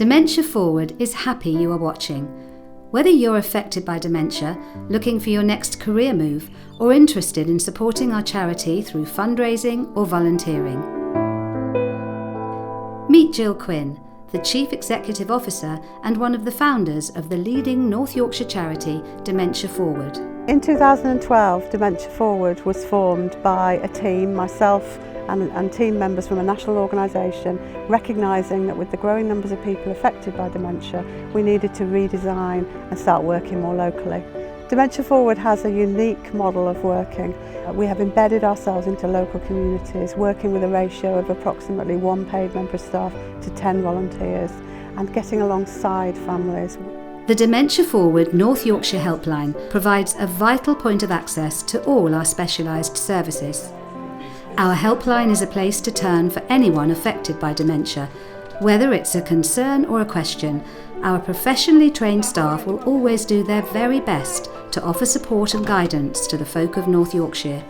Dementia Forward is happy you are watching. Whether you're affected by dementia, looking for your next career move, or interested in supporting our charity through fundraising or volunteering. Meet Jill Quinn, the Chief Executive Officer and one of the founders of the leading North Yorkshire charity Dementia Forward. In 2012, Dementia Forward was formed by a team, myself and team members from a national organisation, recognising that with the growing numbers of people affected by dementia, we needed to redesign and start working more locally. Dementia Forward has a unique model of working. We have embedded ourselves into local communities, working with a ratio of approximately 1 paid member of staff to 10 volunteers, and getting alongside families. The Dementia Forward North Yorkshire Helpline provides a vital point of access to all our specialised services. Our helpline is a place to turn for anyone affected by dementia. Whether it's a concern or a question, our professionally trained staff will always do their very best to offer support and guidance to the folk of North Yorkshire.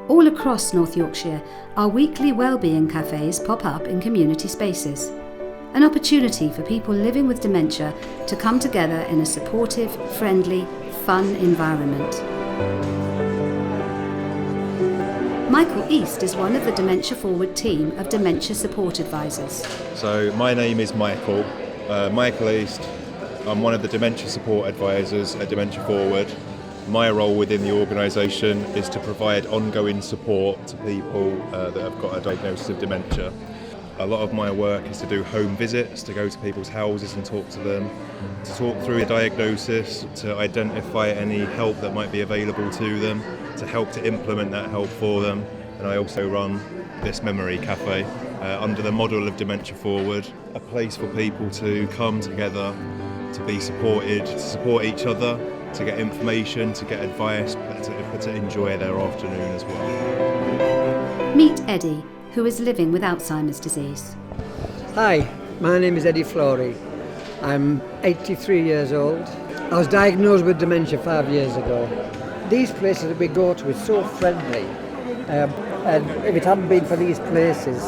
All across North Yorkshire, our weekly wellbeing cafes pop up in community spaces. An opportunity for people living with dementia to come together in a supportive, friendly, fun environment. Michael East is one of the Dementia Forward team of Dementia Support Advisors. So my name is Michael East. I'm one of the Dementia Support Advisors at Dementia Forward. My role within the organisation is to provide ongoing support to people that have got a diagnosis of dementia. A lot of my work is to do home visits, to go to people's houses and talk to them, to talk through a diagnosis, to identify any help that might be available to them, to help to implement that help for them. And I also run this memory cafe under the model of Dementia Forward, a place for people to come together, to be supported, to support each other, to get information, to get advice, but to enjoy their afternoon as well. Meet Eddie, who is living with Alzheimer's disease. Hi, my name is Eddie Flory. I'm 83 years old. I was diagnosed with dementia 5 years ago. These places that we go to is so friendly, and if it hadn't been for these places,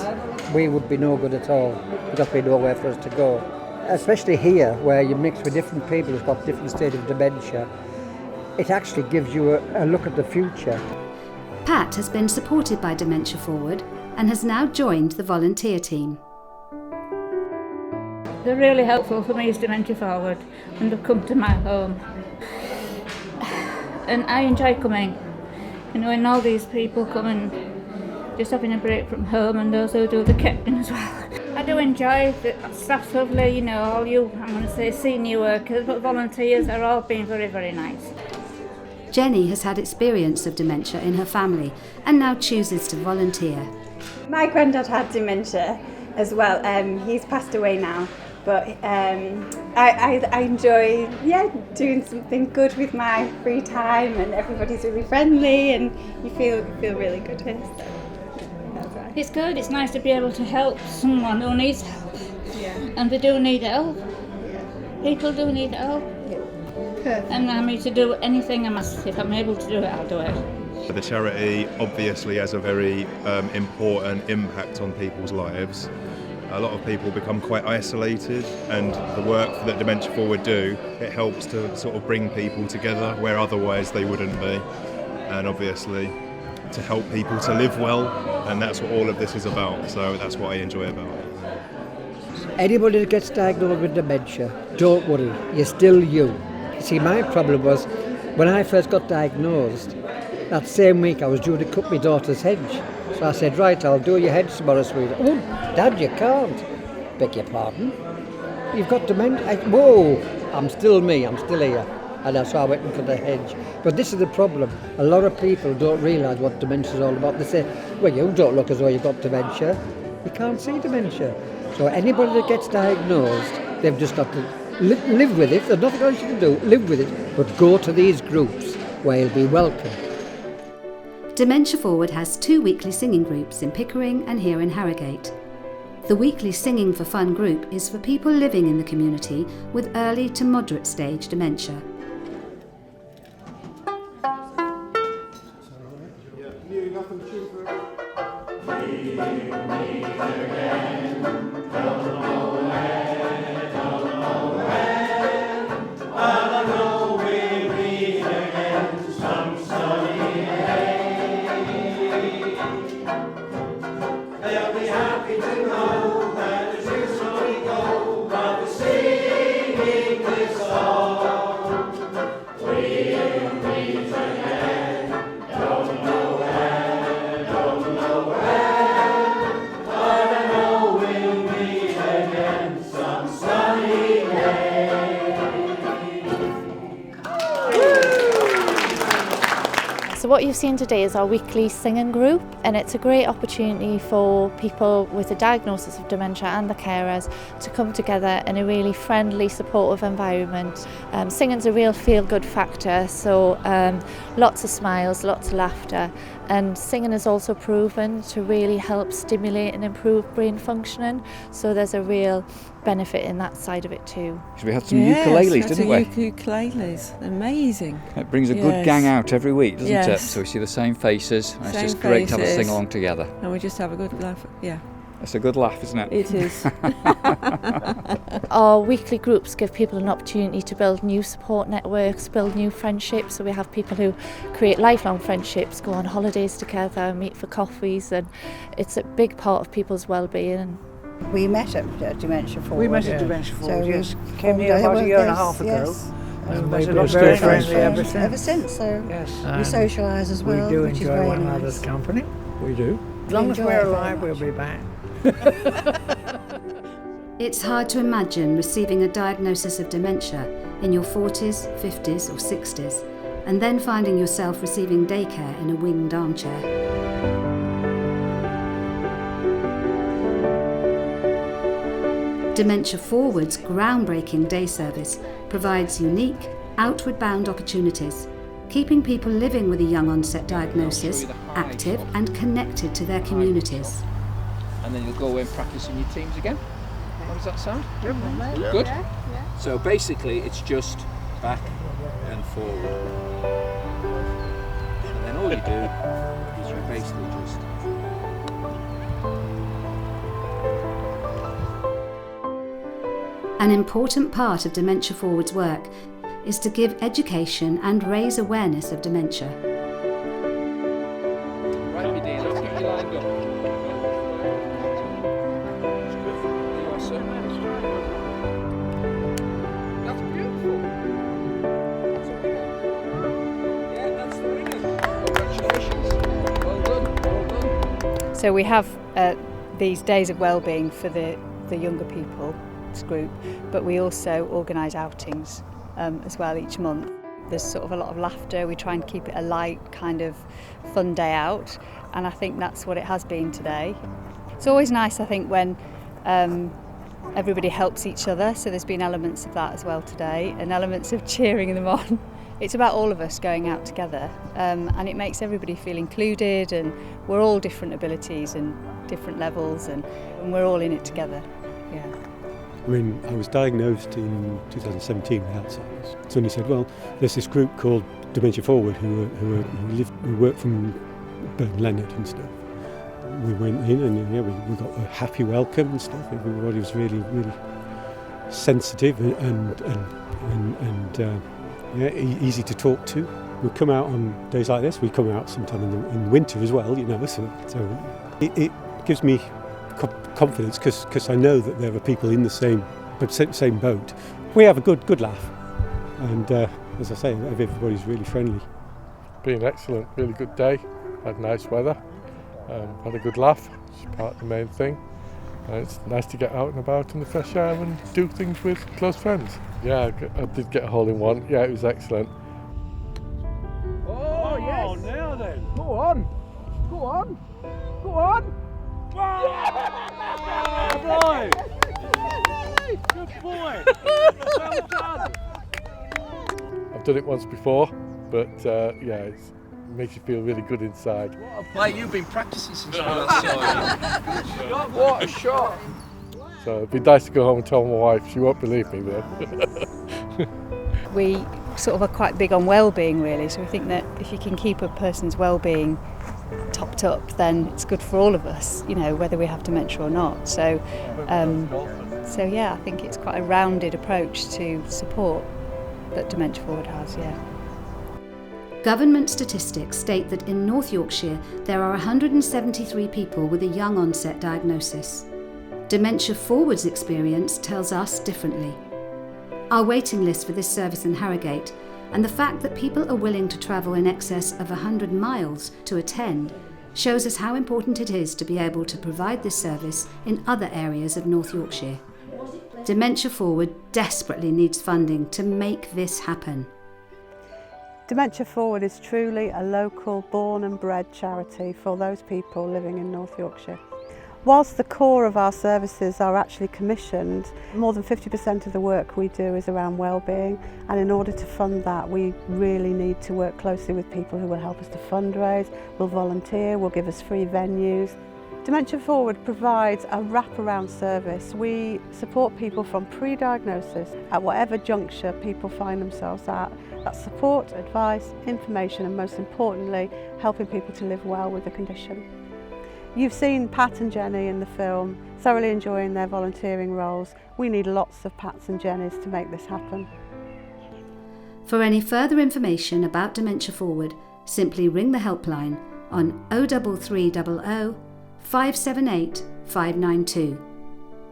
we would be no good at all, because we'd nowhere for us to go. Especially here, where you mix with different people who've got different state of dementia, it actually gives you a look at the future. Pat has been supported by Dementia Forward and has now joined the volunteer team. They're really helpful for me as Dementia Forward when they come to my home. And I enjoy coming, and all these people come and just having a break from home, and those who do the catering as well. I do enjoy the staff's lovely, all you, I'm going to say senior workers, but volunteers are all being very, very nice. Jenny has had experience of dementia in her family and now chooses to volunteer. My granddad had dementia as well. He's passed away now, but I enjoy doing something good with my free time, and everybody's really friendly, and you feel really good here. So that's right. It's good. It's nice to be able to help someone who needs help, and they do need help. People do need help, and I'm here to do anything I must. If I'm able to do it, I'll do it. The charity obviously has a very important impact on people's lives. A lot of people become quite isolated, and the work that Dementia Forward do, it helps to sort of bring people together where otherwise they wouldn't be, and obviously to help people to live well, and that's what all of this is about, so that's what I enjoy about it. Anybody that gets diagnosed with dementia, don't worry, you're still you. See, my problem was, when I first got diagnosed, that same week I was due to cut my daughter's hedge. So I said, right, I'll do your hedge tomorrow, sweetheart. Oh, Dad, you can't. Beg your pardon? You've got dementia? Whoa, I'm still me, I'm still here. And that's why I went in for the hedge. But this is the problem. A lot of people don't realise what dementia is all about. They say, well, you don't look as though you've got dementia. You can't see dementia. So anybody that gets diagnosed, they've just got to live with it. There's nothing else you can do. Live with it, but go to these groups where you'll be welcome. Dementia Forward has 2 weekly singing groups in Pickering and here in Harrogate. The weekly Singing for Fun group is for people living in the community with early to moderate stage dementia. We meet again, come away. So what you've seen today is our weekly singing group, and it's a great opportunity for people with a diagnosis of dementia and the carers to come together in a really friendly, supportive environment. Singing's a real feel-good factor, so lots of smiles, lots of laughter, and singing is also proven to really help stimulate and improve brain functioning, so there's a real benefit in that side of it too. We had some ukuleles, didn't we? Ukuleles, amazing. It brings a good gang out every week, doesn't it? So we see the same faces, and it's just great to have a sing along together. And we just have a good laugh, yeah. It's a good laugh, isn't it? It is. Our weekly groups give people an opportunity to build new support networks, build new friendships. So we have people who create lifelong friendships, go on holidays together, meet for coffees, and it's a big part of people's well-being. We met at Dementia Forward. We met at Dementia Forward, so yes. Came here about a year and a half ago. Yes. And we've been very friendly ever since. So yes. We socialise as well. We do which enjoy is very one nice. another's company. We do. As long as we're alive, we'll be back. It's hard to imagine receiving a diagnosis of dementia in your 40s, 50s or 60s, and then finding yourself receiving daycare in a winged armchair. Dementia Forward's groundbreaking day service provides unique, outward-bound opportunities, keeping people living with a young onset diagnosis active and connected to their communities. And then you'll go away and practice in your teams again. How does that sound? Yeah. Good? Yeah. So basically it's just back and forward. And then all you do is you basically just... An important part of Dementia Forward's work is to give education and raise awareness of dementia. Right, my dear, let's get you lined up. That's beautiful. Yeah, that's the winner. Congratulations. Well done, well done. So we have these days of wellbeing for the younger people group, but we also organise outings as well each month. There's sort of a lot of laughter. We try and keep it a light kind of fun day out, and I think that's what it has been today. It's always nice, I think, when everybody helps each other, so there's been elements of that as well today, and elements of cheering them on. It's about all of us going out together, and it makes everybody feel included, and we're all different abilities and different levels, and we're all in it together. Yeah. I mean, I was diagnosed in 2017 with Alzheimer's. Somebody said, well, there's this group called Dementia Forward who work from Burn Leonard and stuff. We went in and we got a happy welcome and stuff. Everybody was really, really sensitive and easy to talk to. We come out on days like this. We come out sometime in winter as well, so it gives me confidence because I know that there are people in the same boat. We have a good laugh, and as I say, everybody's really friendly. Been excellent, really good day. Had nice weather, had a good laugh. It's part of the main thing. It's nice to get out and about in the fresh air and do things with close friends. Yeah, I did get a hole in one. Yeah, it was excellent. Oh yes! Now then, go on! Good boy! Good boy! Well done! I've done it once before, but it makes you feel really good inside. What a play, you've been practising since we last saw you. What a shot! So it'd be nice to go home and tell my wife. She won't believe me though. We sort of are quite big on well-being really, so we think that if you can keep a person's well-being topped up, then it's good for all of us, whether we have dementia or not. So yeah, I think it's quite a rounded approach to support that Dementia Forward has, yeah. Government statistics state that in North Yorkshire there are 173 people with a young onset diagnosis. Dementia Forward's experience tells us differently. Our waiting list for this service in Harrogate and the fact that people are willing to travel in excess of 100 miles to attend shows us how important it is to be able to provide this service in other areas of North Yorkshire. Dementia Forward desperately needs funding to make this happen. Dementia Forward is truly a local, born and bred charity for those people living in North Yorkshire. Whilst the core of our services are actually commissioned, more than 50% of the work we do is around wellbeing, and in order to fund that we really need to work closely with people who will help us to fundraise, will volunteer, will give us free venues. Dementia Forward provides a wraparound service. We support people from pre-diagnosis at whatever juncture people find themselves at. That's support, advice, information and most importantly, helping people to live well with the condition. You've seen Pat and Jenny in the film, thoroughly enjoying their volunteering roles. We need lots of Pats and Jennys to make this happen. For any further information about Dementia Forward, simply ring the helpline on 03300 578 592.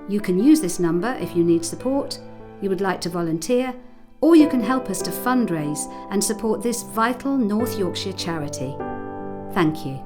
You can use this number if you need support, you would like to volunteer, or you can help us to fundraise and support this vital North Yorkshire charity. Thank you.